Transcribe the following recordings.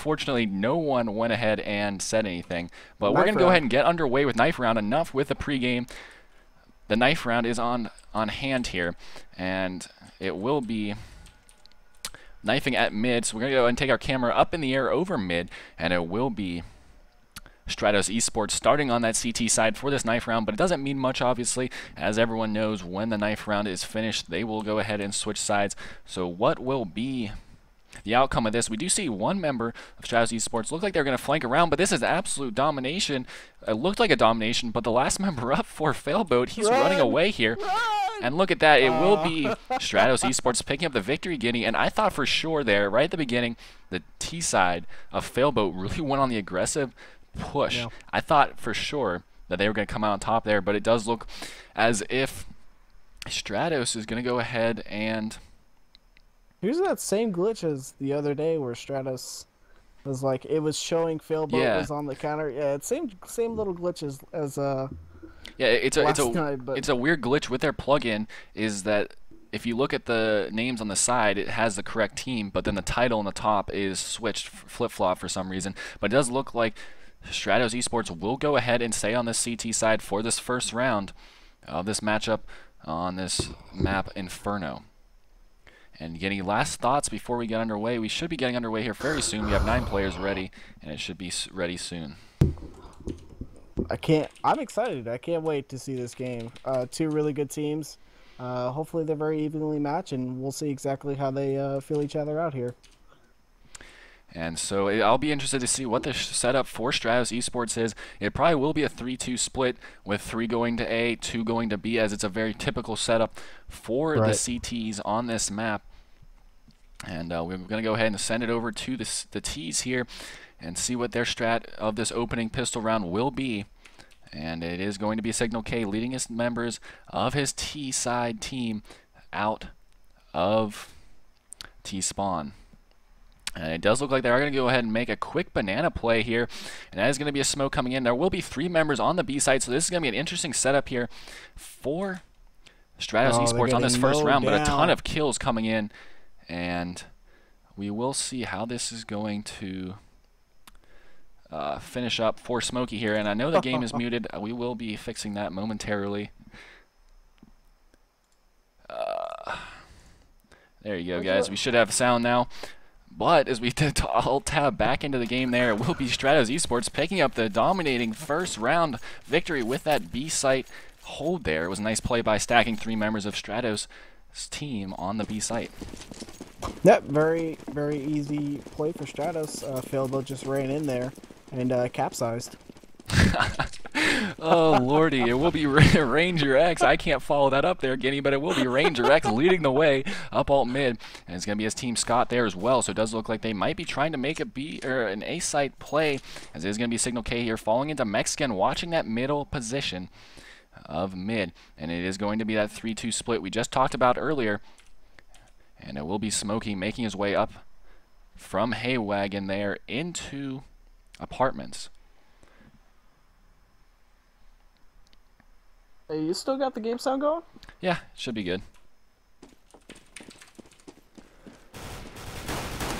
unfortunately, no one went ahead and said anything. But we're Knife going to go ahead round. and get underway with Knife Round. Enough with the pregame. The Knife Round is on hand here, and it will be knifing at mid. So we're going to go ahead and take our camera up in the air over mid, and it will be Stratos eSports starting on that CT side for this Knife Round, but it doesn't mean much, obviously. As everyone knows, when the Knife Round is finished, they will go ahead and switch sides. So what will be the outcome of this? We do see one member of Stratos eSports look like they're going to flank around, but this is absolute domination. It looked like a domination, but the last member up for Failboat, he's running away here. And look at that, it will be Stratos eSports picking up the victory, Guinea. And I thought for sure there, right at the beginning, the T side of Failboat really went on the aggressive push. Yeah. I thought for sure that they were going to come out on top there, but it does look as if Stratos is going to go ahead and... Here's that same glitch as the other day where Stratos was like, it was showing Failboat was on the counter. Yeah, it's same little glitch as yeah, it's a weird glitch with their plugin, is that if you look at the names on the side, it has the correct team, but then the title on the top is switched flip-flop for some reason. But it does look like Stratos eSports will go ahead and stay on this CT side for this first round of this matchup on this map Inferno. And any last thoughts before we get underway? We should be getting underway here very soon. We have 9 players ready, and it should be ready soon. I'm excited. I can't wait to see this game. Two really good teams. Hopefully they're very evenly matched, and we'll see exactly how they feel each other out here. And so I'll be interested to see what the setup for Stratos eSports is. It probably will be a 3-2 split with 3 going to A, 2 going to B, as it's a very typical setup for the CTs on this map. And we're going to go ahead and send it over to the T's here and see what their strat of this opening pistol round will be. And it is going to be Signal K leading his members of his T side team out of T spawn. And it does look like they are going to go ahead and make a quick banana play here. And that is going to be a smoke coming in. There will be 3 members on the B side, so this is going to be an interesting setup here for Stratos eSports on this first round. But a ton of kills coming in. And we will see how this is going to finish up for Smokey here. And I know the game is muted. We will be fixing that momentarily. There you go, guys. We should have sound now. But as we alt tab back into the game there, it will be Stratos eSports picking up the dominating first round victory with that B site hold there. It was a nice play by stacking 3 members of Stratos' team on the B site. Yep, very, very easy play for Stratos. Failboat just ran in there and capsized. Oh lordy, it will be Ranger X. I can't follow that up there, Guinea, but it will be Ranger X leading the way up alt mid, and it's going to be his team Scott there as well. So it does look like they might be trying to make a B or an A site play, as it is going to be Signal K here falling into Mexican, watching that middle position of mid, and it is going to be that 3-2 split we just talked about earlier, and it will be Smokey making his way up from Haywagon there into apartments. Hey, you still got the game sound going? Yeah, should be good.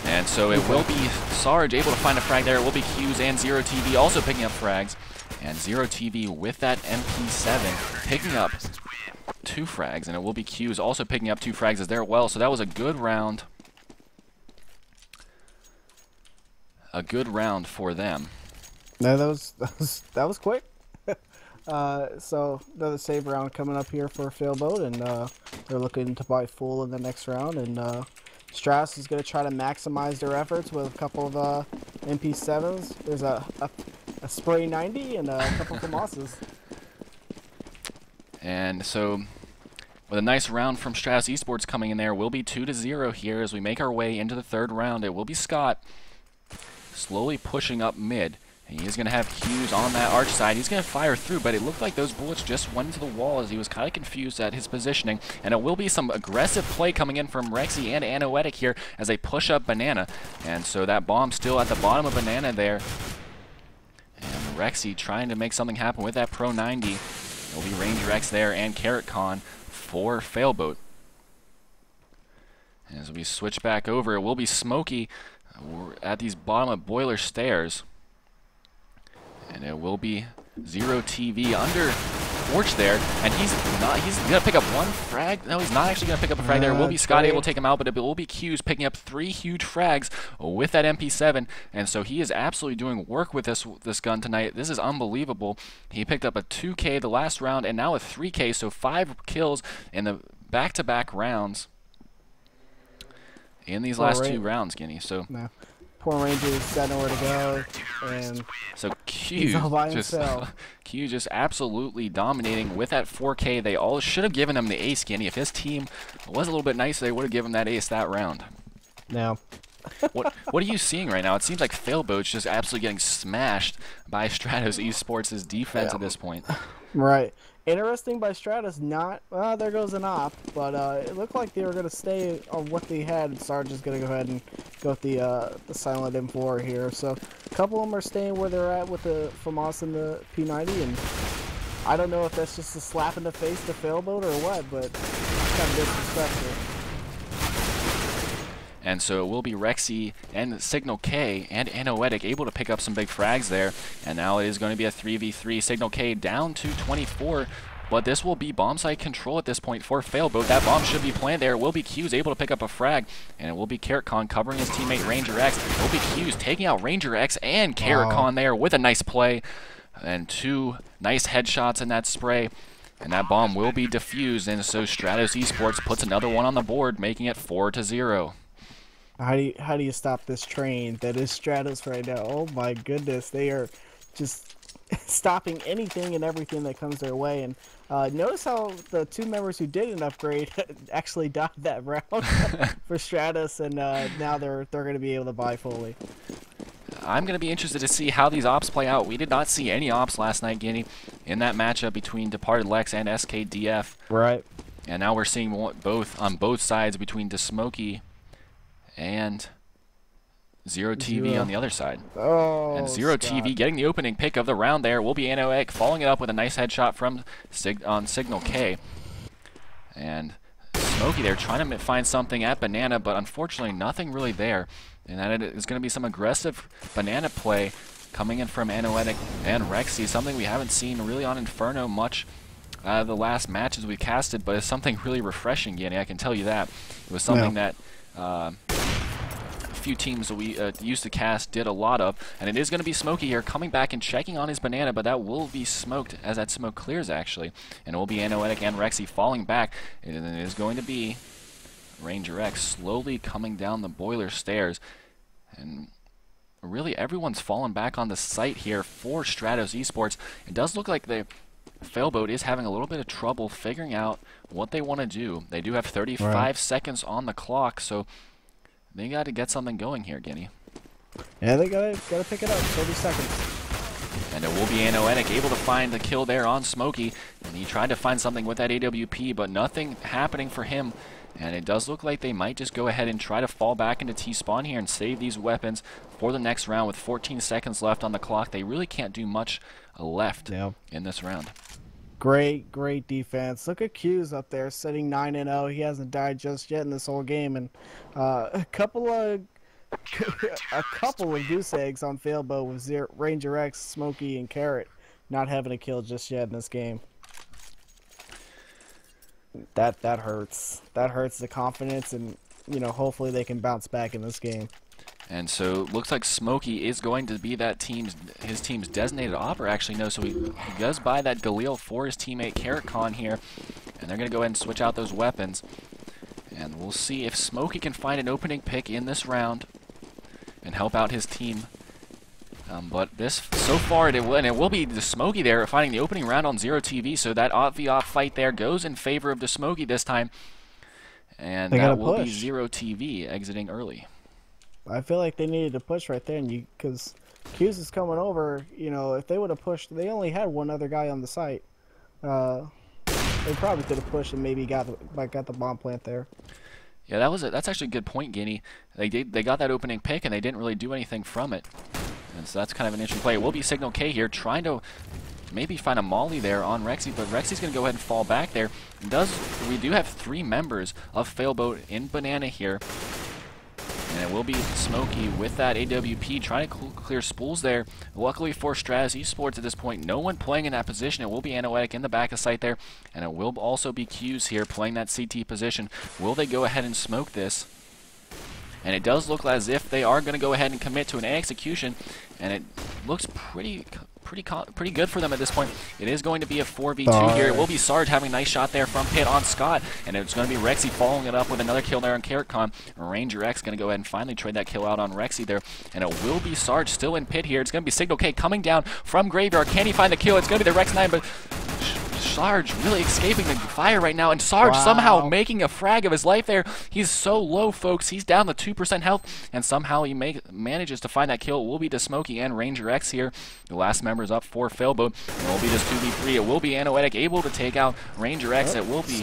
And so it will be Sarge able to find a frag there. It will be Q's and Zero TV also picking up frags. And Zero TV with that MP7 picking up 2 frags. And it will be Q's also picking up 2 frags as there well. So that was a good round. A good round for them. No, that was quick. So another save round coming up here for Failboat, and they're looking to buy full in the next round. And Stratos is going to try to maximize their efforts with a couple of MP7s. There's a spray 90 and a couple of Mosses. And so with a nice round from Stratos eSports coming in there, we'll be 2-0 here as we make our way into the 3rd round. It will be Scott slowly pushing up mid. And he's going to have Hughes on that arch side. He's going to fire through, but it looked like those bullets just went into the wall as he was kind of confused at his positioning. And it will be some aggressive play coming in from Rexy and Anoetic here as they push up Banana. And so that bomb still at the bottom of Banana there. And Rexy trying to make something happen with that Pro 90. It'll be Ranger X there and Carrot Con for Failboat. As we switch back over, it will be Smokey We're at these bottom of boiler stairs. And it will be Zero TV under porch there, and he's gonna pick up one frag. No, he's not actually gonna pick up a frag there. Will be Scott able to take him out, but it will be Q's picking up 3 huge frags with that MP7, and so he is absolutely doing work with this gun tonight. This is unbelievable. He picked up a 2K the last round, and now a 3K, so 5 kills in the back-to-back rounds in these last 2 rounds, Guinea. So. No. Poor Ranger's got nowhere to go, and so Q just absolutely dominating with that 4K. They all should have given him the ace, Guinea. If his team was a little bit nicer, they would have given him that ace that round. No. What are you seeing right now? It seems like Failboat's just absolutely getting smashed by Stratos eSports' defense at this point. Right. Interesting by Stratos, not, well, there goes an op, but it looked like they were going to stay on what they had, and Sarge's going to go ahead and go with the silent M4 here. So a couple of them are staying where they're at with the FAMAS and the P90, and I don't know if that's just a slap in the face to Failboat or what, but it's kind of disrespectful. And so it will be Rexy and Signal K and Anoetic able to pick up some big frags there. And now it is going to be a 3v3. Signal K down to 24. But this will be bomb site control at this point for Failboat. That bomb should be planted there. It will be Q's able to pick up a frag. And it will be Carrotcon covering his teammate Ranger X. It will be Q's taking out Ranger X and Carrotcon there with a nice play. And 2 nice headshots in that spray. And that bomb will be defused. And so Stratos eSports puts another one on the board, making it 4-0. How do you stop this train that is Stratos right now? Oh my goodness, they are just stopping anything and everything that comes their way. And notice how the 2 members who didn't upgrade actually died that round for Stratos, and now they're going to be able to buy fully. I'm going to be interested to see how these ops play out. We did not see any ops last night, Guinea, in that matchup between Departed Lex and SKDF. Right. And now we're seeing both on both sides between DeSmokey and Zero TV on the other side. Oh, and Zero Scott. TV getting the opening pick of the round there will be Anoetic following it up with a nice headshot from Signal K. And Smokey there trying to find something at Banana, but unfortunately nothing really there. And that is going to be some aggressive Banana play coming in from Anoetic and Rexy, something we haven't seen really on Inferno much the last matches we casted, but it's something really refreshing, Guinea, I can tell you that. It was something that a few teams that we used to cast did a lot of, and it is going to be Smokey here coming back and checking on his Banana, but that will be smoked as that smoke clears actually, and it will be Anoetic and Rexy falling back, and it is going to be Ranger X slowly coming down the boiler stairs, and really everyone's fallen back on the site here for Stratos eSports. It does look like the Failboat is having a little bit of trouble figuring out what they want to do. They do have 35 seconds on the clock, so they got to get something going here, Guinea. Yeah, they gotta pick it up. 30 seconds. And it will be Anoetic able to find the kill there on Smokey, and he tried to find something with that AWP, but nothing happening for him. And it does look like they might just go ahead and try to fall back into T-spawn here and save these weapons for the next round with 14 seconds left on the clock. They really can't do much left in this round. Great defense. Look at Q's up there sitting 9-0. He hasn't died just yet in this whole game, and a couple of goose eggs on Failboat with Ranger X, Smokey, and Carrot not having a kill just yet in this game. That hurts. That hurts the confidence, and hopefully they can bounce back in this game. And so looks like Smokey is going to be that his team's designated opera. Actually, no, so he does buy that Galil for his teammate Carrotcon here, and they're going to go ahead and switch out those weapons. And we'll see if Smokey can find an opening pick in this round and help out his team. But this, so far, it will be the Smokey there finding the opening round on Zero TV, so that off-v-off fight there goes in favor of the Smokey this time. And that will be Zero TV exiting early. I feel like they needed to push right there, and because Q's is coming over. If they would have pushed, they only had one other guy on the site. They probably could have pushed and maybe got the bomb plant there. Yeah, that's actually a good point, Guinea. They got that opening pick and they didn't really do anything from it, and so that's kind of an interesting play. It will be Signal K here trying to maybe find a molly there on Rexy, but Rexy's going to go ahead and fall back there. We do have 3 members of Failboat in Banana here. And it will be Smokey with that AWP trying to clear spools there. Luckily for Stratos eSports at this point, no one playing in that position. It will be Anoetic in the back of sight there, and it will also be Q's here playing that CT position. Will they go ahead and smoke this? And it does look as if they are going to go ahead and commit to an A execution, and it looks pretty good for them at this point. It is going to be a 4v2 here. It will be Sarge having a nice shot there from pit on Scott, and it's going to be Rexy following it up with another kill there on Carrotcon. Ranger X going to go ahead and finally trade that kill out on Rexy there, and it will be Sarge still in pit here. It's going to be Signal K coming down from Graveyard. Can he find the kill? It's going to be the Rex 9, but Sarge really escaping the fire right now, and Sarge somehow making a frag of his life there. He's so low, folks. He's down to 2% health, and somehow he manages to find that kill. It will be to Smokey and Ranger X here. The last member's up for Failboat. It will be this 2v3. It will be Anoetic able to take out Ranger X. It will be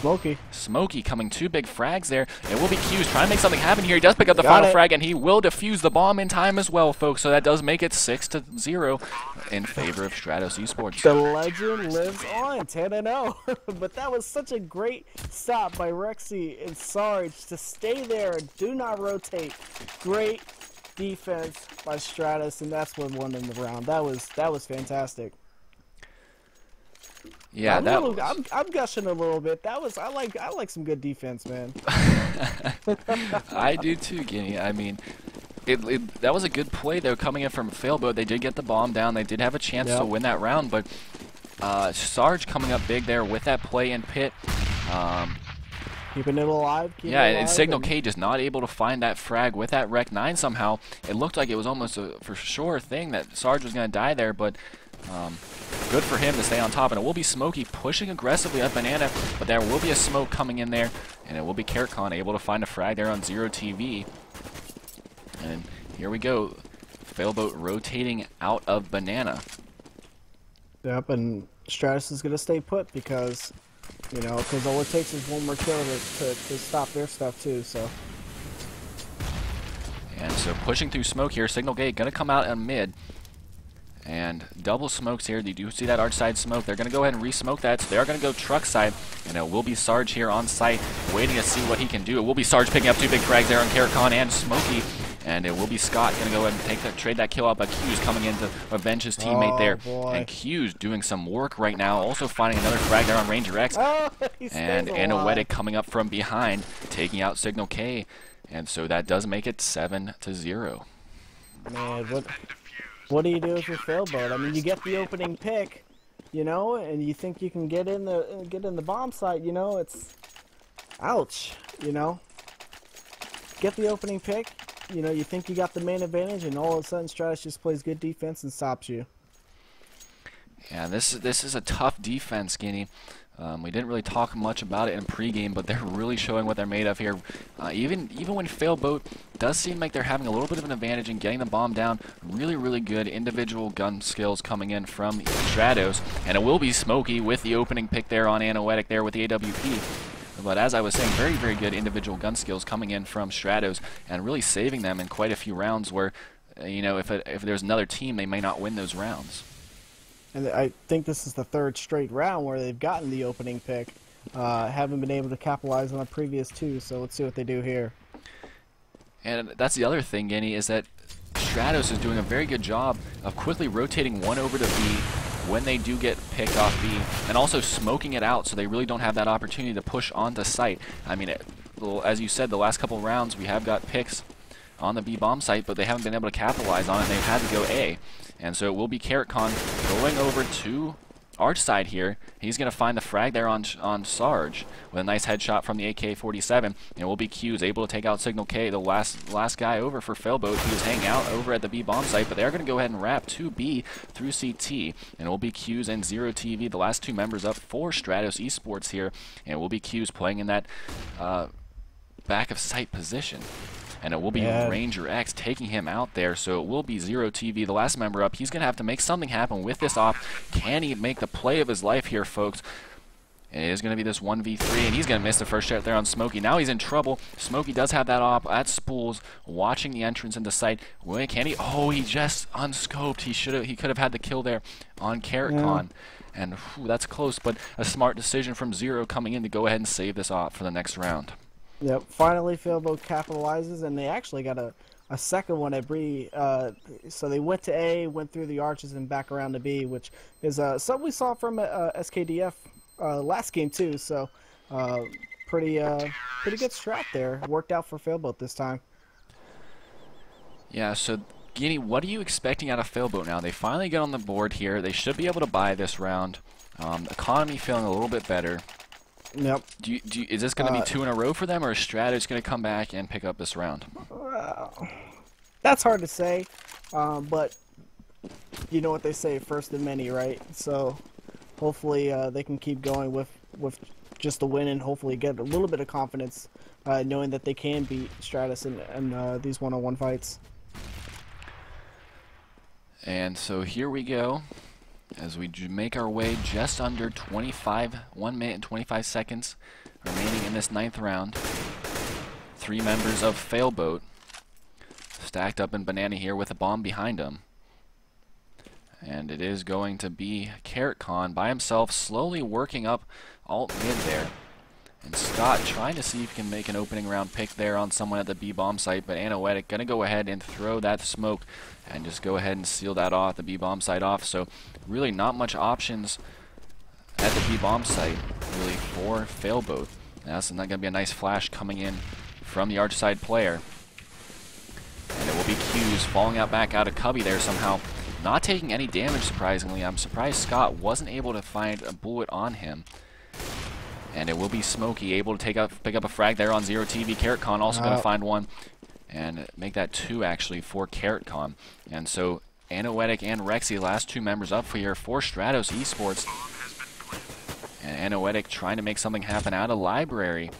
Smokey coming 2 big frags there. It will be Q's trying to make something happen here. He does pick up the final frag, and he will defuse the bomb in time as well, folks. So that does make it 6-0 in favor of Stratos eSports. The legend lives on, 10-0. But that was such a great stop by Rexy and Sarge to stay there and do not rotate. Great defense by Stratos, and that's what won in the round. That was fantastic. Yeah, I'm gushing a little bit. I like some good defense, man. I do too, Guinea. I mean, that was a good play though coming in from Failboat. They did get the bomb down. They did have a chance to win that round, but Sarge coming up big there with that play in pit. Keeping it alive. And Signal K just not able to find that frag with that Rec 9 somehow. It looked like it was almost a for sure thing that Sarge was going to die there, but good for him to stay on top. And it will be Smokey pushing aggressively at Banana, but there will be a smoke coming in there, and it will be Carrotcon able to find a frag there on Zero TV. And here we go. Failboat rotating out of Banana. Yep, and Stratos is going to stay put because, you know, because all it takes is one more kill to stop their stuff too, so. And so pushing through smoke here, Signal Gate going to come out in mid. And double smokes here. You do see that arch side smoke. They're going to go ahead and re-smoke that. So they are going to go truck side. And it will be Sarge here on site waiting to see what he can do. It will be Sarge picking up 2 big frags there on Carrotcon and Smokey. And it will be Scott going to go ahead and trade that kill out, but Q's coming in to avenge his teammate there. And Q's doing some work right now, also finding another frag there on Ranger X. And Anoetic coming up from behind, taking out Signal K. And so that does make it 7-0. Man, what do you do with your Failboat? I mean, you get the opening pick, you know, and you think you can get in the bomb site, you know, it's ouch, you know. Get the opening pick. You know, you think you got the main advantage, and all of a sudden Stratos just plays good defense and stops you. Yeah, this is a tough defense, Guinea. We didn't really talk much about it in pregame, but they're really showing what they're made of here. Even when Failboat does seem like they're having a little bit of an advantage in getting the bomb down, really good individual gun skills coming in from Stratos, and it will be Smokey with the opening pick there on Anoetic there with the AWP. But as I was saying, very good individual gun skills coming in from Stratos and really saving them in quite a few rounds where, you know, if there's another team, they may not win those rounds. And I think this is the 3rd straight round where they've gotten the opening pick. Haven't been able to capitalize on the previous 2, so let's see what they do here. And that's the other thing, Guinea, is that Stratos is doing a very good job of quickly rotating one over to B when they do get picked off B, and also smoking it out so they really don't have that opportunity to push onto site. I mean, as you said, the last couple rounds we have got picks on the B bomb site, but they haven't been able to capitalize on it. They've had to go A. And so it will be Carrotcon going over to arch side here. He's going to find the frag there on Sarge with a nice headshot from the AK-47. And it will be Q's able to take out Signal K, the last guy over for Failboat. He was hanging out over at the B bomb site, but they're going to go ahead and wrap 2B through CT. And it will be Q's and Zero TV, the last 2 members up for Stratos eSports here. And it will be Q's playing in that back of sight position. And it will be Ranger X taking him out there, so it will be Zero TV, the last member up. He's going to have to make something happen with this op. Can he make the play of his life here, folks? And it is going to be this 1v3, and he's going to miss the first shot there on Smokey. Now he's in trouble. Smokey does have that op at Spools, watching the entrance into sight. Can he? Oh, he just unscoped. He could have had the kill there on Carrotcon. And that's close, but a smart decision from Zero coming in to go ahead and save this op for the next round. Yep. Finally, Failboat capitalizes, and they actually got a second one at B. So they went to A, went through the arches, and back around to B, which is something we saw from SKDF last game too. So uh, pretty pretty good strat there. Worked out for Failboat this time. Yeah, so Guinea, what are you expecting out of Failboat now? They finally get on the board here. They should be able to buy this round. Economy feeling a little bit better. Yep. Is this going to be two in a row for them, or is Stratos going to come back and pick up this round? That's hard to say, but you know what they say, first of many, right? So hopefully they can keep going with just the win and hopefully get a little bit of confidence knowing that they can beat Stratus in these one-on-one fights. And so here we go as we make our way just under 1 minute and 25 seconds remaining in this 9th round. 3 members of Failboat stacked up in Banana here with a bomb behind him. And it is going to be Carrot Con by himself, slowly working up alt mid there. And Scott trying to see if he can make an opening round pick there on someone at the B-bomb site, but Anoetic going to go ahead and throw that smoke and just go ahead and seal that off, the B-bomb site off. So really not much options at the B-bomb site really for Failboat. And that's not going to be a nice flash coming in from the arch side player. And it will be Q's falling out back out of Cubby there somehow. Not taking any damage, surprisingly. I'm surprised Scott wasn't able to find a bullet on him. And it will be Smokey able to pick up a frag there on Zero TV. Carrot Con also going to find one and make that 2 actually for Carrot Con. And so Anoetic and Rexy, last 2 members up here for Stratos eSports. And Anoetic trying to make something happen out of Library.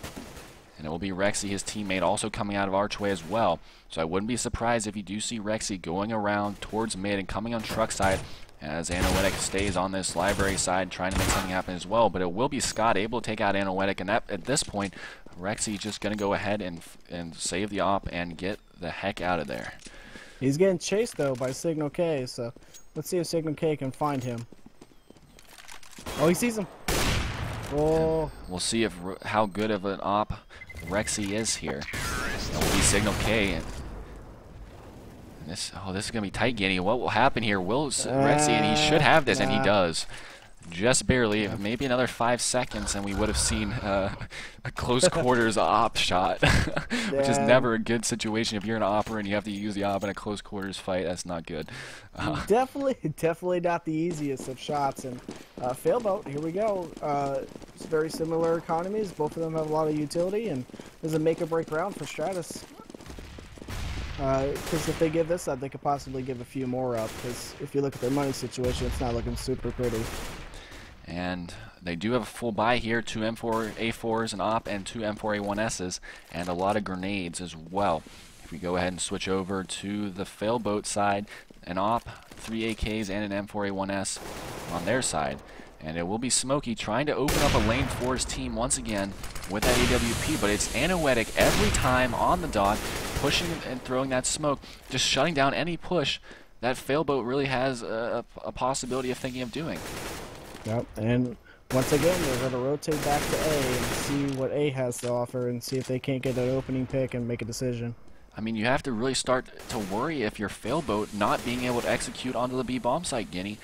And it will be Rexy, his teammate, also coming out of Archway as well. So I wouldn't be surprised if you do see Rexy going around towards mid and coming on truck side as Anoetic stays on this Library side trying to make something happen as well. But it will be Scott able to take out Anoetic, and that, at this point, Rexy just going to go ahead and save the op and get the heck out of there. He's getting chased, though, by Signal K, so let's see if Signal K can find him. Oh, he sees him. Oh. And we'll see if how good of an op Rexy is here. That will be Signal K. And this is going to be tight, Guinea. What will happen here? Will Rexy, and he should have this, and he does. Just barely, maybe another 5 seconds, and we would have seen a close quarters op shot, which is never a good situation if you're an opper and you have to use the op in a close quarters fight. That's not good. Definitely not the easiest of shots. And Failboat, here we go. It's very similar economies. Both of them have a lot of utility, and there's a make or break round for Stratus. Because if they give this up, they could possibly give a few more up. Because if you look at their money situation, it's not looking super pretty. And they do have a full buy here, 2 M4A4s, an op, and 2 M4A1Ss, and a lot of grenades as well. If we go ahead and switch over to the Failboat side, an op, 3 AKs, and an M4A1S on their side. And it will be Smokey trying to open up a lane for his team once again with that AWP, but it's Anoetic every time on the dot, pushing and throwing that smoke, just shutting down any push that Failboat really has a possibility of thinking of doing. Yep, and once again, they're going to rotate back to A and see what A has to offer and see if they can't get an opening pick and make a decision. I mean, you have to really start to worry if you're Failboat not being able to execute onto the B bomb site, Guinea.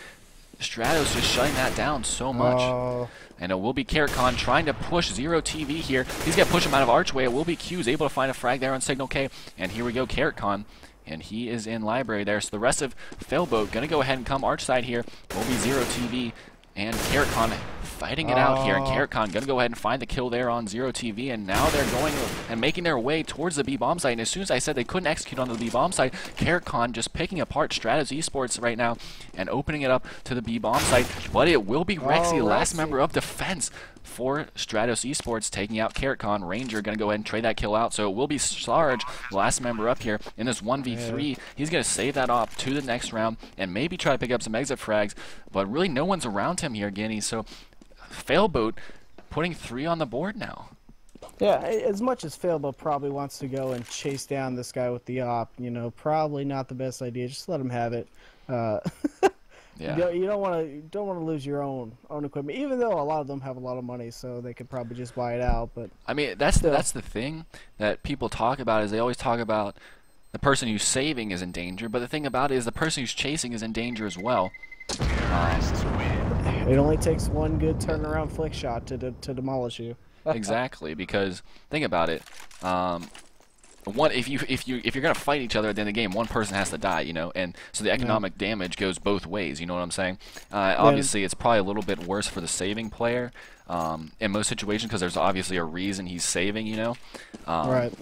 Stratos just shutting that down so much. And it will be Carrot Con trying to push Zero TV here. He's going to push him out of Archway. It will be Q's able to find a frag there on Signal K. And here we go, Carrot Con. And he is in Library there. So the rest of Failboat going to go ahead and come Arch side here. Will be Zero TV and Carrot Con fighting it out here. And Carrot Con going to go ahead and find the kill there on Zero TV. And now they're going and making their way towards the B-bomb site. And as soon as I said they couldn't execute on the B-bomb site, Carrot Con just picking apart Stratos eSports right now and opening it up to the B-bomb site. But it will be Rexy, last member of defense for Stratos eSports, taking out Carrot Con. Ranger going to go ahead and trade that kill out. So it will be Sarge, last member up here in this 1v3. He's going to save that op to the next round and maybe try to pick up some exit frags. But really no one's around him here, Guinea. So Failboat putting 3 on the board now. Yeah, as much as Failboat probably wants to go and chase down this guy with the op, you know, probably not the best idea. Just let him have it. Yeah. You don't want to lose your own equipment, even though a lot of them have a lot of money, so they could probably just buy it out. But I mean, still, that's the thing that people talk about is they always talk about the person who's saving is in danger, but the thing about it is the person who's chasing is in danger as well. Um, it only takes one good turnaround flick shot to demolish you. exactly, because think about it. One if you're gonna fight each other at the end of the game, one person has to die, you know, and so the Yeah. economic damage goes both ways. You know what I'm saying? Yeah. Obviously, it's probably a little bit worse for the saving player in most situations because there's obviously a reason he's saving, you know. Um, Right.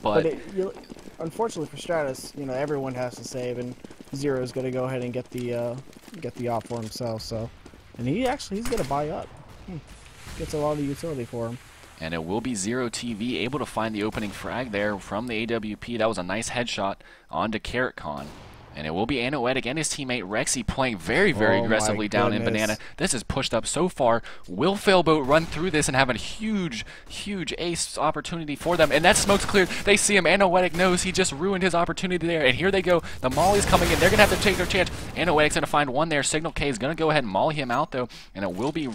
But but unfortunately for Stratus, everyone has to save, and Zero is going to go ahead and get the op for himself. So, and he's going to buy up. Gets a lot of utility for him. And it will be Zero TV able to find the opening frag there from the AWP. That was a nice headshot onto CarrotCon. And it will be Anoetic and his teammate Rexy playing very, very Oh aggressively my down in goodness. Banana. This is pushed up so far. Will Failboat run through this and have a huge, huge ace opportunity for them? And that smoke's cleared. They see him. Anoetic knows he just ruined his opportunity there. And here they go. The Molly's coming in. They're going to have to take their chance. Anoetic's going to find one there. Signal K is going to go ahead and molly him out, though. And it will be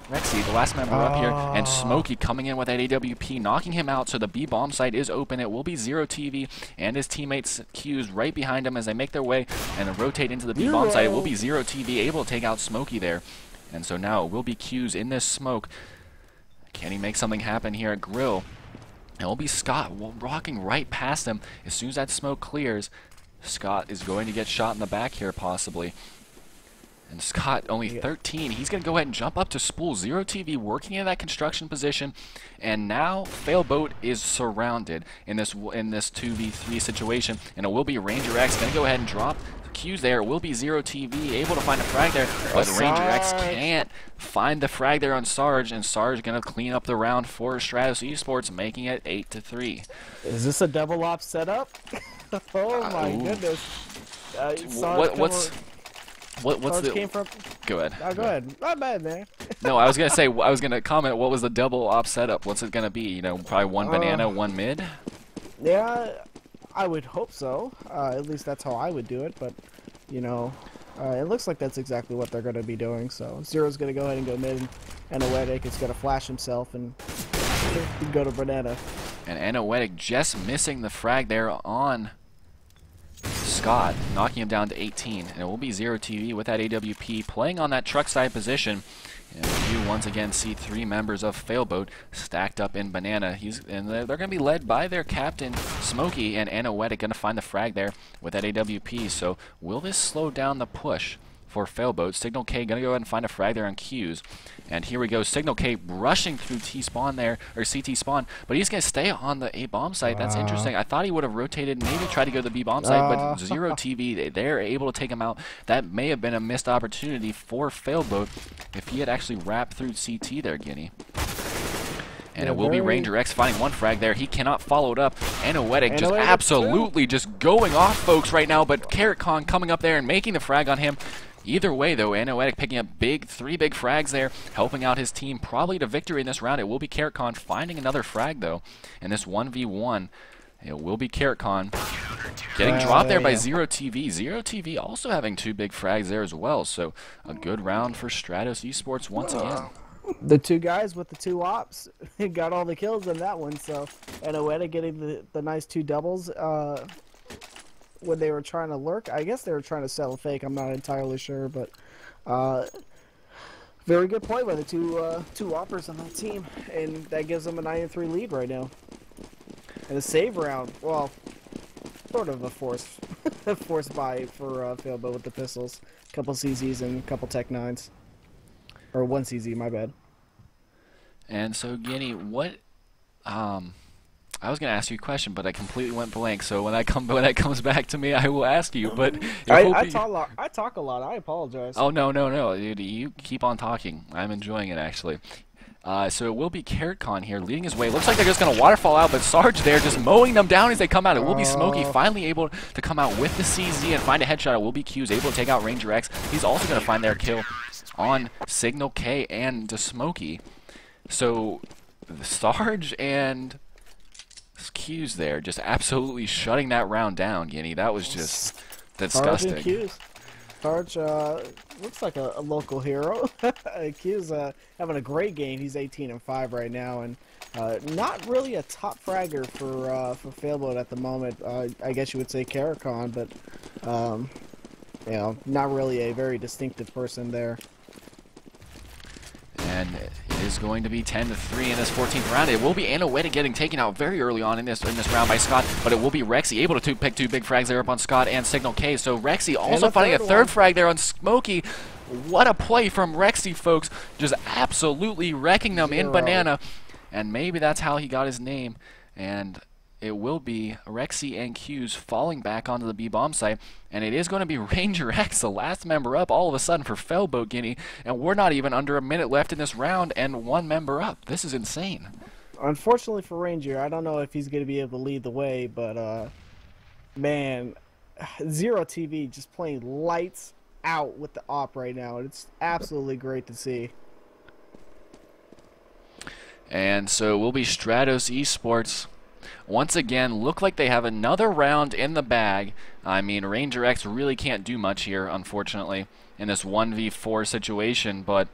Rexy, the last member up here, and Smokey coming in with that AWP, knocking him out, so the B bomb site is open. It will be Zero TV and his teammates Q's right behind him as they make their way and rotate into the B bomb site. It will be Zero TV able to take out Smokey there. And so now it will be Q's in this smoke. Can he make something happen here at Grill? It will be Scott rocking right past him. As soon as that smoke clears, Scott is going to get shot in the back here possibly. And Scott, only 13. He's going to go ahead and jump up to spool. Zero TV working in that construction position. And now Failboat is surrounded in this 2v3 situation. And it will be Ranger X going to go ahead and drop Q's there. It will be Zero TV able to find a frag there. But Ranger X can't find the frag there on Sarge. And Sarge going to clean up the round for Stratos eSports, making it 8-3. Is this a double op setup? Oh my goodness. What's the came from? Go ahead. Go ahead. Not bad, man. No, I was gonna say, I was gonna comment. What was the double op setup? What's it gonna be? You know, probably one banana, one mid. Yeah, I would hope so. At least that's how I would do it. But it looks like that's exactly what they're gonna be doing. So Zero's gonna go ahead and go mid, and Anoetic is gonna flash himself and go to banana. And Anoetic just missing the frag there on Scott, knocking him down to 18. And it will be Zero TV with that AWP playing on that truck side position. And you once again see three members of Failboat stacked up in banana. They're going to be led by their captain, Smokey, and Anoetic going to find the frag there with that AWP. So will this slow down the push for Failboat? Signal K going to go ahead and find a frag there on Q's. And here we go. Signal K rushing through T-spawn there, or CT spawn, but he's going to stay on the A bomb site. That's interesting. I thought he would have rotated, maybe tried to go to the B bomb site, but Zero TV, they're able to take him out. That may have been a missed opportunity for Failboat if he had actually wrapped through CT there, Guinea. And it will be Ranger X finding one frag there. He cannot follow it up. Anoetic just absolutely just going off, folks, right now, but CarrotCon coming up there and making the frag on him. Either way, though, Anoetic picking up three big frags there, helping out his team probably to victory in this round. It will be CarrotCon finding another frag, though, in this 1v1. It will be CarrotCon getting dropped there by Zero TV. Zero TV also having two big frags there as well, so a good round for Stratos eSports once again. The two guys with the two ops got all the kills in that one, so Anoetic getting the nice two doubles. When they were trying to lurk, I guess they were trying to sell a fake. I'm not entirely sure, but very good play by the two oppers on that team, and that gives them a 9-3 lead right now. And a save round, well, sort of a force buy for Failboat with the pistols, a couple CZs and a couple Tech 9s, or one CZ, my bad. And so, Guinea, what I was going to ask you a question, but I completely went blank. So when that comes back to me, I will ask you. But I talk a lot. I apologize. Oh no, dude, you keep on talking. I'm enjoying it actually. So it will be CarrotCon here leading his way. Looks like they're just going to waterfall out, but Sarge there just mowing them down as they come out. It will be Smokey finally able to come out with the CZ and find a headshot. It will be Q's able to take out Ranger X. He's also going to find their kill on Signal K and to Smokey. So Sarge and Q's there just absolutely shutting that round down, Guinea. That was just disgusting. Starch looks like a local hero. Q's having a great game. He's 18-5 right now, and not really a top fragger for Failboat at the moment. I guess you would say Karakon, but you know, not really a very distinctive person there. And it is going to be 10-3 in this 14th round. It will be Anoeta getting taken out very early on in this round by Scott, but it will be Rexy able to pick 2 big frags there up on Scott and Signal K. So Rexy also finding a third frag there on Smokey. What a play from Rexy, folks. Just absolutely wrecking them in Banana. And maybe that's how he got his name. And it will be Rexy and Q's falling back onto the B-bomb site, and it is going to be Ranger X, the last member up, all of a sudden for Failboat Guinea, and we're not even under a minute left in this round, and 1 member up. This is insane. Unfortunately for Ranger, I don't know if he's going to be able to lead the way, but man, Zero TV just playing lights out with the op right now, and it's absolutely great to see. And so it will be Stratos eSports. Once again, look like they have another round in the bag. I mean, Ranger X really can't do much here, unfortunately, in this 1v4 situation, but,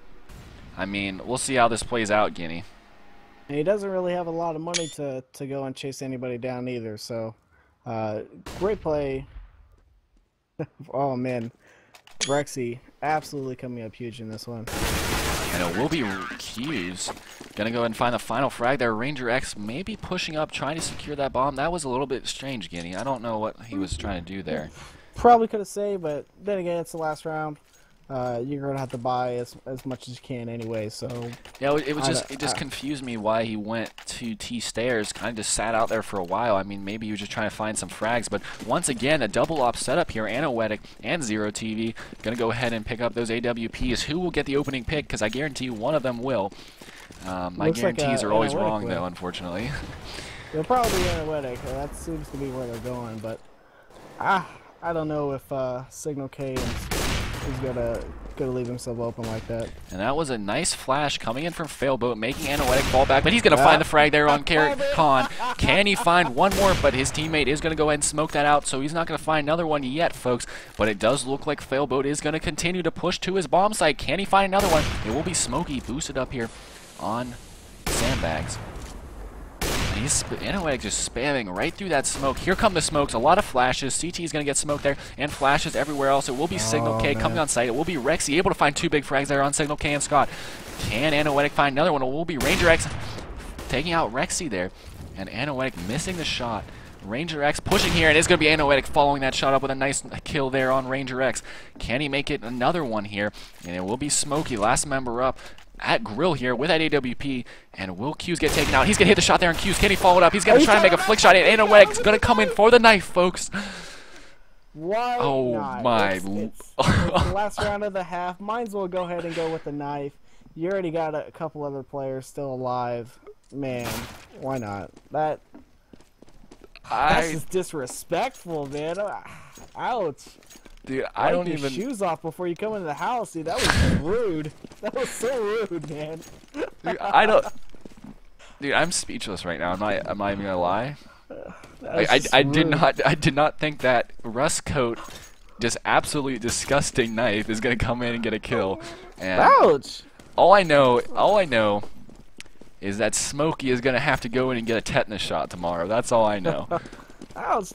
I mean, we'll see how this plays out, Guinea. And he doesn't really have a lot of money to go and chase anybody down either, so great play. Oh, man. Rexy absolutely coming up huge in this one. And it will be Q's. Gonna go ahead and find the final frag there. Ranger X maybe pushing up, trying to secure that bomb. That was a little bit strange, Guinea. I don't know what he was trying to do there. Probably could have saved, but then again, it's the last round. You're gonna have to buy as much as you can anyway. So yeah, it just confused me why he went to T stairs. Kind of just sat out there for a while. I mean, maybe he was just trying to find some frags. But once again, a double op setup here. Anoetic and Zero TV gonna go ahead and pick up those AWPs. Who will get the opening pick? Because I guarantee you one of them will. My guarantees are always wrong, though, unfortunately. They'll probably be Anoetic. That seems to be where they're going. But I don't know if Signal K is gonna leave himself open like that. And that was a nice flash coming in from Failboat, making Anoetic fall back, but he's gonna find the frag there on Karakon. Can he find one more? But his teammate is gonna go ahead and smoke that out, so he's not gonna find another one yet, folks. But it does look like Failboat is gonna continue to push to his bomb site. Can he find another one? It will be Smokey boosted up here on sandbags. He's Anoetic just spamming right through that smoke. Here come the smokes. A lot of flashes. CT is going to get smoked there, and flashes everywhere else. It will be Signal K coming on site. It will be Rexy able to find 2 big frags there on Signal K and Scott. Can Anoetic find another one? It will be Ranger X taking out Rexy there, and Anoetic missing the shot. Ranger X pushing here, and it's going to be Anoetic following that shot up with a nice kill there on Ranger X. Can he make it another one here? And it will be Smokey, last member up at Grill here with that AWP, and will Q's get taken out? He's going to hit the shot there on Q's. Can he follow it up? He's going to try to make a flick shot, and Anoetic's going to come in for the knife, folks. Why oh not? My. It's the last round of the half. Might as well go ahead and go with the knife. You already got a couple other players still alive. Man, why not? That's just disrespectful, man. Ouch. Dude, I don't even... shoes off before you come into the house, dude. That was rude. That was so rude, man. Dude, I don't... Dude, I'm speechless right now. I'm not even gonna lie. I did not think that rust coat, just absolutely disgusting knife, is gonna come in and get a kill. And ouch! All I know is that Smokey is gonna have to go in and get a tetanus shot tomorrow. That's all I know. Ouch!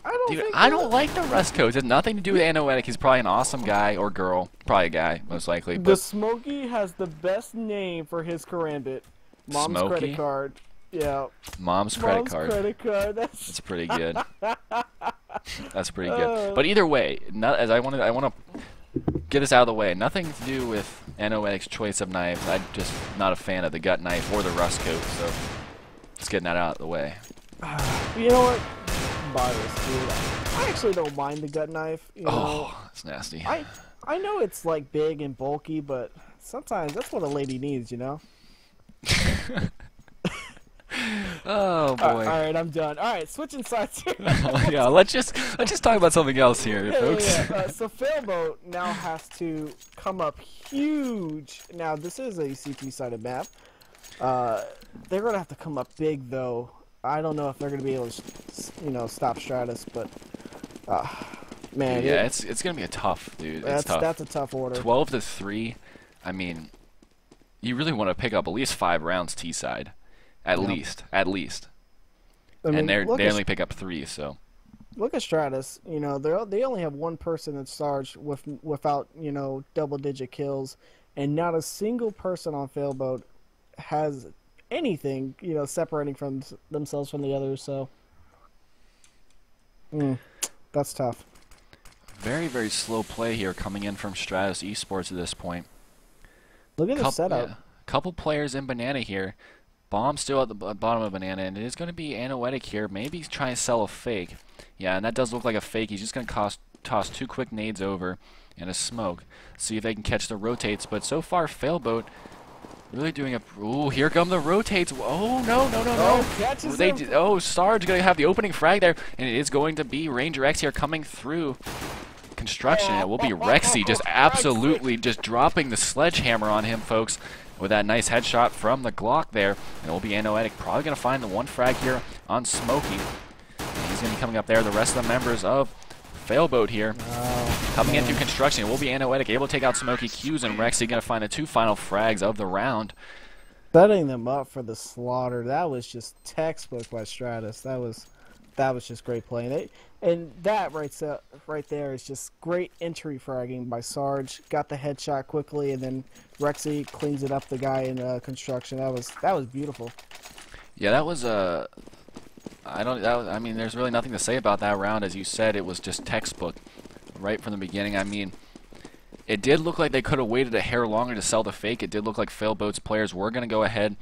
I don't like the rust coats. It has nothing to do with Anoetic. He's probably an awesome guy or girl. Probably a guy, most likely. But the Smokey has the best name for his karambit. Mom's Smokey? credit card. Yeah. Mom's credit card. Credit card. That's pretty good. That's pretty good. But either way, I want to get this out of the way. Nothing to do with Anoetic's choice of knives. I'm just not a fan of the gut knife or the rust coat. So just getting that out of the way. You know what? Bias, dude. I actually don't mind the gut knife. You know? Oh, it's nasty. I know it's like big and bulky, but sometimes that's what a lady needs, you know. Oh boy. All right, I'm done. All right, switching sides here. Yeah, let's just talk about something else here, folks. Yeah. So Failboat now has to come up huge. Now this is a CT-sided map. They're gonna have to come up big though. I don't know if they're gonna be able to, stop Stratos, but Man, Dude, yeah, it's gonna be a tough, dude. It's tough. that's a tough order. 12-3. I mean, you really want to pick up at least 5 rounds T side, at Yep. least, at least. I And mean, they only pick up 3, so. look at Stratus. You know, they only have one person that's charged without double-digit kills, and not a single person on Failboat has anything separating from themselves from the others. So, that's tough. Very, very slow play here coming in from Stratos eSports at this point. Look at the setup. Yeah, couple players in Banana here. Bomb still at the bottom of Banana, and it is going to be Anoetic here. Maybe he's trying to sell a fake. Yeah, and that does look like a fake. He's just going to toss 2 quick nades over and a smoke. See if they can catch the rotates. But so far, Failboat really doing a... Ooh, here come the rotates. Oh, no. Oh, catches him. Oh, Sarge going to have the opening frag there, and it is going to be Ranger X here coming through. Construction. It will be Rexy just absolutely just dropping the sledgehammer on him, folks, with that nice headshot from the Glock there. And it will be Anoetic probably going to find the 1 frag here on Smokey. And he's going to be coming up there. The rest of the members of Failboat here coming in through construction. It will be Anoetic able to take out Smokey. Q's and Rexy going to find the 2 final frags of the round. Setting them up for the slaughter. That was just textbook by Stratus. That was just great playing. And that right there is just great entry fragging by Sarge. Got the headshot quickly, and then Rexy cleans it up. The guy in construction. That was beautiful. Yeah, that was I mean, there's really nothing to say about that round. As you said, it was just textbook right from the beginning. I mean, it did look like they could have waited a hair longer to sell the fake. It did look like Failboat's players were going to go ahead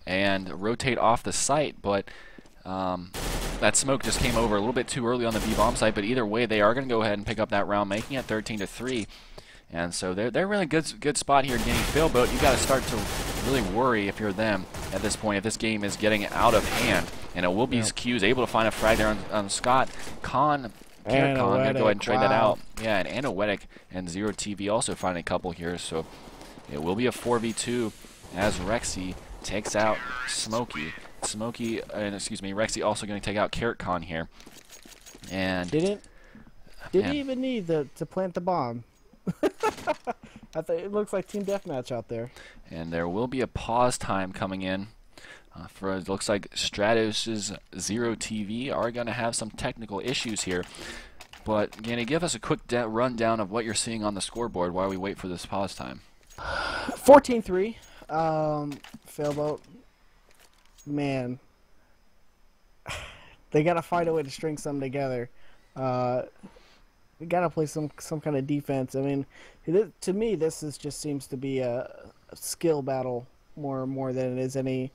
and rotate off the site, but that smoke just came over a little bit too early on the B-bomb site. But either way, they are going to go ahead and pick up that round, making it 13-3. And so they're really good spot here getting Failboat. You got to start to really worry if you're them at this point, if this game is getting out of hand. And it will be Q's able to find a frag there on Scott. Carrot Con going to go ahead and trade that out. Yeah, and Anoetic and Zero TV also finding a couple here. So it will be a 4v2 as Rexy takes out Smokey. Rexy also going to take out Carrot Con here. And didn't even need to plant the bomb. I think it looks like team deathmatch out there. And there will be a pause time coming in. It looks like Stratos' Zero TV are going to have some technical issues here. But can you give us a quick rundown of what you're seeing on the scoreboard while we wait for this pause time? 14-3. Failboat. Man, they got to find a way to string something together. We got to play some kind of defense. I mean, to me, this just seems to be a skill battle more than it is any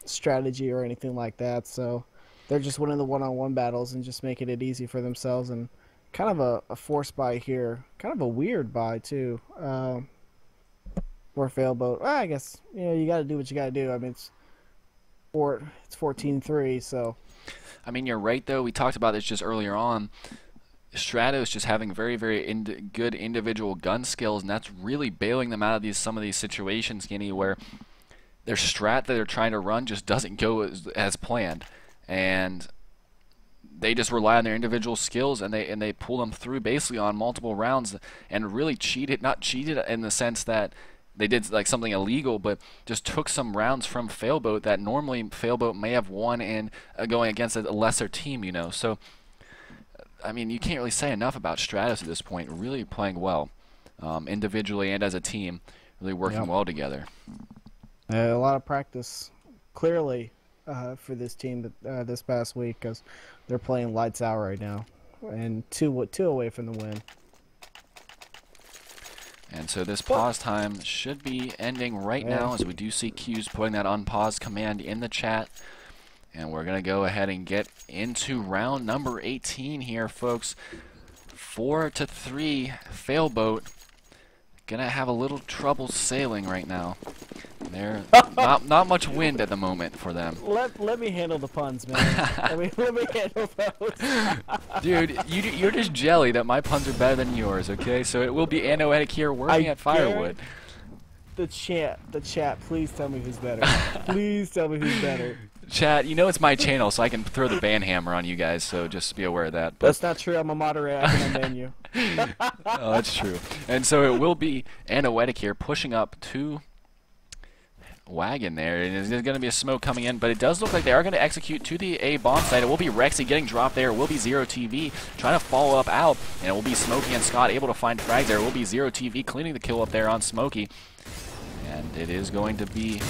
strategy or anything like that. So they're just winning the one-on-one battles and just making it easy for themselves. And kind of a forced buy here, kind of a weird buy too. For Failboat, well, I guess you got to do what you got to do. I mean, it's 14-3, so. I mean, you're right though. We talked about this just earlier on. Stratos just having very, very good individual gun skills, and that's really bailing them out of some of these situations, Skinny, where their strat that they're trying to run just doesn't go as planned, and they just rely on their individual skills, and they pull them through basically on multiple rounds, and really not cheated in the sense that they did like something illegal, but just took some rounds from Failboat that normally Failboat may have won in going against a lesser team, So, I mean, you can't really say enough about Stratos at this point. Really playing well, individually and as a team, really working well together. A lot of practice, clearly, for this team this past week, because they're playing lights out right now, and two away from the win. And so this pause time should be ending right now, as we do see Q's putting that unpause command in the chat. And we're going to go ahead and get into round number 18 here, folks. 4-3, Failboat. Going to have a little trouble sailing right now. They're not much wind at the moment for them. Let me handle the puns, man. let me handle those. Dude, you're just jelly that my puns are better than yours, okay? So it will be Anoetic here working at Firewood. the chat. Please tell me who's better. Please tell me who's better. Chat, you know it's my channel, so I can throw the ban hammer on you guys, so just be aware of that. But That's not true. I'm a moderator. I can unban you. oh, that's true. And so it will be Anoetic here pushing up to Wagon there. And there's going to be a smoke coming in, but it does look like they are going to execute to the A bomb site. It will be Rexy getting dropped there. It will be Zero TV trying to follow up out, and it will be Smokey and Scott able to find frags there. It will be Zero TV cleaning the kill up there on Smokey. And it is going to be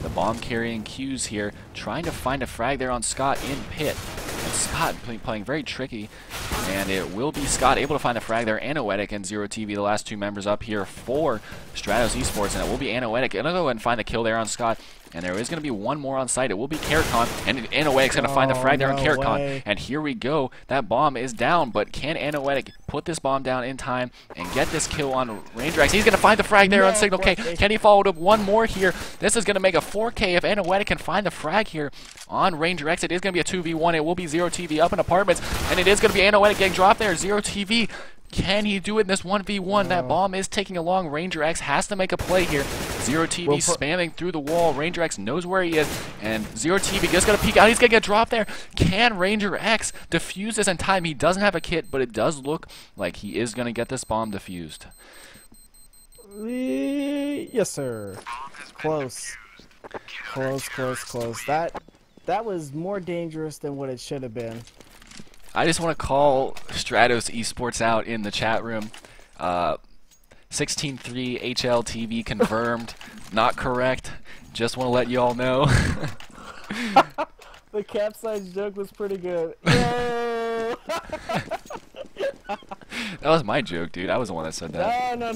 the bomb carrying Q's here, trying to find a frag there on Scott in pit. And Scott playing very tricky, and it will be Scott able to find the frag there. Anoetic and Zero TV, the last two members up here for Stratos eSports, and it will be Anoetic. Gonna go ahead and find the kill there on Scott. And there is going to be one more on site. It will be Carrotcon, and Anoetic's going to find the frag there on Carrotcon. And here we go. That bomb is down, but can Anoetic put this bomb down in time and get this kill on Rangerex? He's going to find the frag there on Signal K. Can he follow up one more here? This is going to make a 4K if Anoetic can find the frag here on Rangerex. It is going to be a 2v1. It will be Zero TV up in apartments, and it is going to be Anoetic getting dropped there. Zero TV. Can he do it in this 1v1? That bomb is taking a long. Ranger X has to make a play here. Zero TV spamming through the wall. Ranger X knows where he is, and Zero TV just gonna peek out. He's gonna get dropped there. Can Ranger X defuse this in time? He doesn't have a kit, but it does look like he is gonna get this bomb defused. Yes, sir. Close. Close. That was more dangerous than what it should have been. I just want to call Stratos eSports out in the chat room. 16-3 HLTV confirmed. Not correct. Just want to let you all know. The capsize joke was pretty good. Yay! That was my joke, dude. I was the one that said that. No.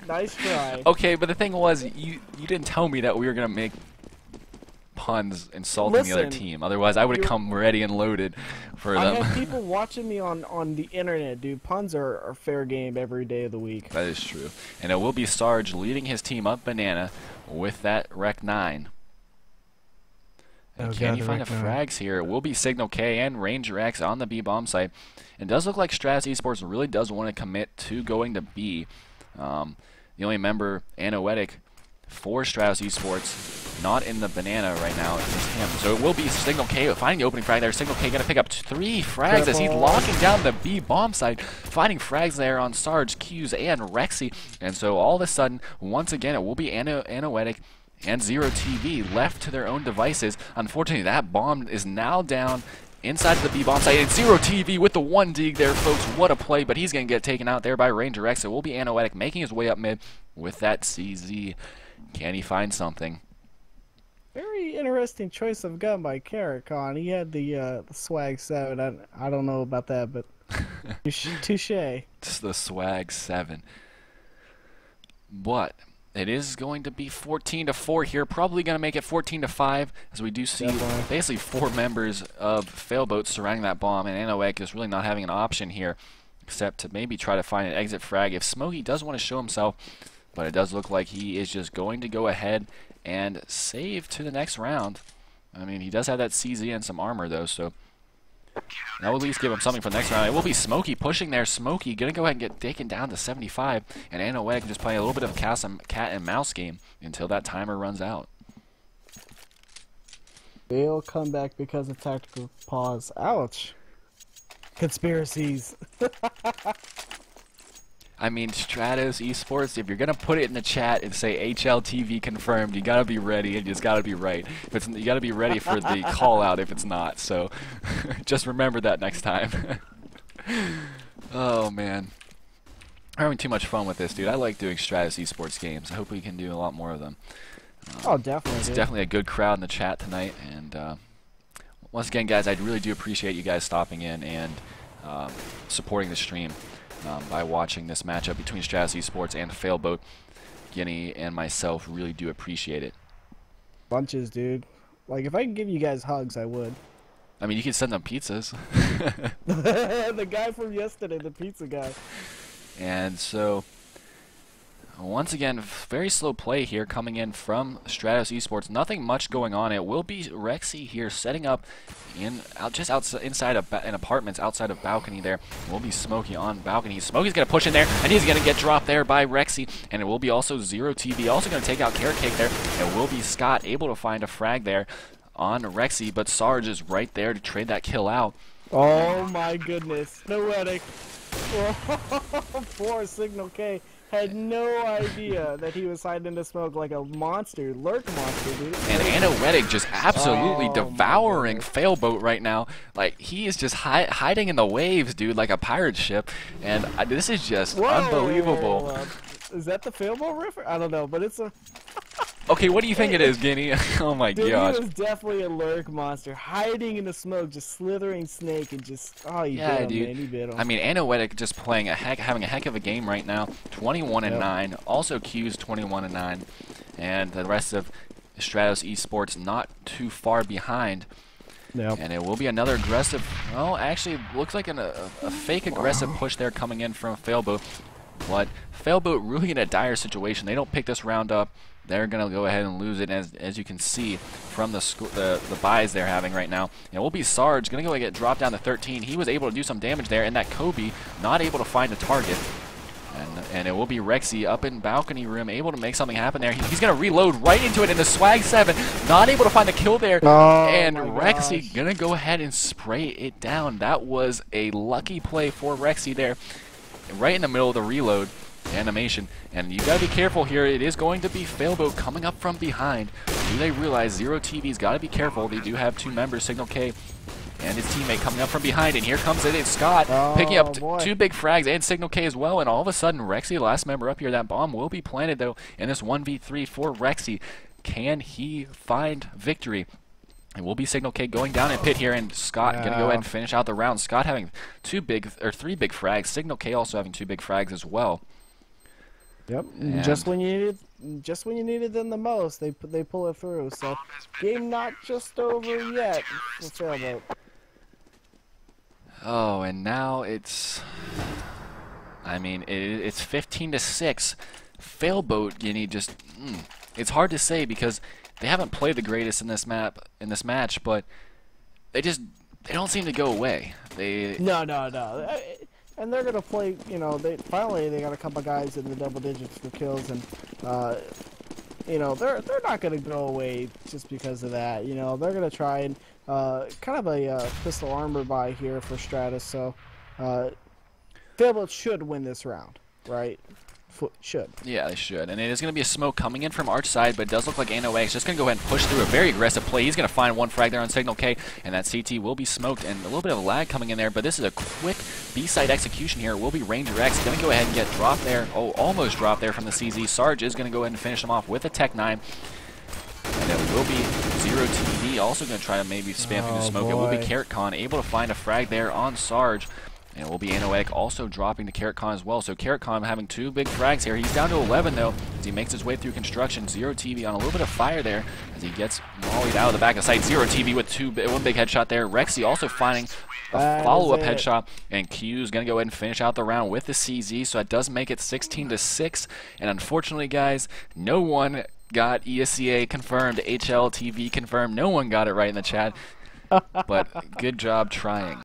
Nice try. Okay, but the thing was, you didn't tell me that we were going to make puns insulting the other team. Otherwise, I would have come ready and loaded for them. I have people watching me on the internet, dude. Puns are fair game every day of the week. That is true. And it will be Sarge leading his team up Banana with that Rec 9. And can you find the frags here? It will be Signal K and Ranger X on the B bomb site. It does look like Stratos eSports really does want to commit to going to B. The only member, Anoetic, for Stratos eSports, not in the Banana right now, is him. So it will be Signal K finding the opening frag there. Signal K going to pick up 3 frags as he's locking down the B bomb site, finding frags there on Sarge, Q's, and Rexy. And so all of a sudden, once again, it will be Anoetic and Zero TV left to their own devices. Unfortunately, that bomb is now down inside of the B bomb site. It's Zero TV with the 1 dig there, folks. What a play, but he's going to get taken out there by Ranger X. It will be Anoetic making his way up mid with that CZ. Can he find something? Very interesting choice of gun by Carrotcon. He had the Swag 7. I don't know about that, but touche. It's the Swag 7. But it is going to be 14-4 here. Probably going to make it 14-5, as we do see basically 4 members of Failboat surrounding that bomb, and Anoetic is really not having an option here, except to maybe try to find an exit frag if Smokey does want to show himself. But it does look like he is just going to go ahead and save to the next round. I mean, he does have that CZ and some armor, though, so that will at least give him something for the next round. It will be Smokey pushing there. Smokey going to go ahead and get taken down to 75, and Anoetic just playing a little bit of a cat and mouse game until that timer runs out. They'll come back because of tactical pause. Ouch. Conspiracies. I mean, Stratos eSports, if you're going to put it in the chat and say HLTV confirmed, you got to be ready and you just got to be right. You got to be ready for the call out if it's not. So just remember that next time. Oh, man. I'm having too much fun with this, dude. I like doing Stratos eSports games. I hope we can do a lot more of them. Oh, definitely. It's definitely a good crowd in the chat tonight. And once again, guys, I really do appreciate you guys stopping in and supporting the stream. By watching this matchup between Stratos eSports and Failboat. Guinea and myself really do appreciate it. Bunches, dude. Like, if I could give you guys hugs, I would. I mean, you can send them pizzas. The guy from yesterday, the pizza guy. And so, Once again, very slow play here coming in from Stratos eSports. Nothing much going on. It will be Rexy here setting up just outside inside of an apartments outside of balcony there. Will be Smokey on balcony. Smokey's gonna push in there, and he's gonna get dropped there by Rexy. And it will be also Zero TV also gonna take out Carrot Cake there. It will be Scott able to find a frag there on Rexy, but Sarge is right there to trade that kill out. Oh my goodness. Noetic. Poor Signal K had no idea that he was hiding in the smoke like a monster, lurk monster, dude. And Anoetic just absolutely devouring Failboat right now. Like, he is just hiding in the waves, dude, like a pirate ship. And this is just unbelievable. Is that the Failboat riff? I don't know, but it's a... Okay, what do you think it is, Guinea? Oh my gosh. He was definitely a lurk monster, hiding in the smoke, just slithering snake and just, oh, he bit him, dude. man, he bit him. I mean, Anoetic just playing having a heck of a game right now. 21-9. Also Q's 21-9. And the rest of Stratos eSports not too far behind. Yep. And it will be another aggressive, well, actually, looks like a fake aggressive push there coming in from Failboat. But Failboat really in a dire situation. They don't pick this round up. They're going to go ahead and lose it, as you can see from the buys they're having right now. And it will be Sarge going to go and get dropped down to 13. He was able to do some damage there, and that Kobe not able to find a target. And it will be Rexy up in balcony room, able to make something happen there. He's going to reload right into it in the Swag 7. Not able to find the kill there. And Rexy going to go ahead and spray it down. That was a lucky play for Rexy there. Right in the middle of the reload animation. And you got to be careful here. It is going to be Failboat coming up from behind. Do they realize Zero TV's got to be careful? They do have two members, Signal K and his teammate coming up from behind, and here comes it. It's Scott picking up two big frags and Signal K as well, and all of a sudden Rexy, last member up here, that bomb will be planted though in this 1v3 for Rexy. Can he find victory? It will be Signal K going down in pit here, and Scott gonna go ahead and finish out the round. Scott having three big frags. Signal K also having 2 big frags as well. Yep, and just when you needed them the most, they pull it through. So game not just over yet for Failboat. Oh, and now it's, I mean, it's 15-6. Failboat, you need just, it's hard to say because they haven't played the greatest in this match, but they don't seem to go away. No. And they're gonna play. You know, finally they got a couple guys in the double digits for kills, and you know they're not gonna go away just because of that. You know, they're gonna try and kind of a pistol armor buy here for Stratos. So Failboat should win this round, right? Should. Yeah, they should. And it is going to be a smoke coming in from Arch side, but it does look like Anoetic is just going to go ahead and push through a very aggressive play. He's going to find one frag there on Signal K, and that CT will be smoked, and a little bit of lag coming in there, but this is a quick B-side execution here. It will be Ranger X. Going to go ahead and get dropped there. Oh, almost dropped there from the CZ. Sarge is going to go ahead and finish him off with a Tech 9. And it will be Zero TV also going to try to maybe spam through the smoke. It will be Carrot Con able to find a frag there on Sarge. And it will be Anoetic also dropping to Carrot Con as well. So Carrot Con having 2 big frags here. He's down to 11 though as he makes his way through construction. Zero TV on a little bit of fire there as he gets mollied out of the back of sight. Zero TV with 1 big headshot there. Rexy also finding a follow-up headshot. And Q's going to go ahead and finish out the round with the CZ. So that does make it 16-6. And unfortunately, guys, no one got ESCA confirmed, HLTV confirmed. No one got it right in the chat. But good job trying.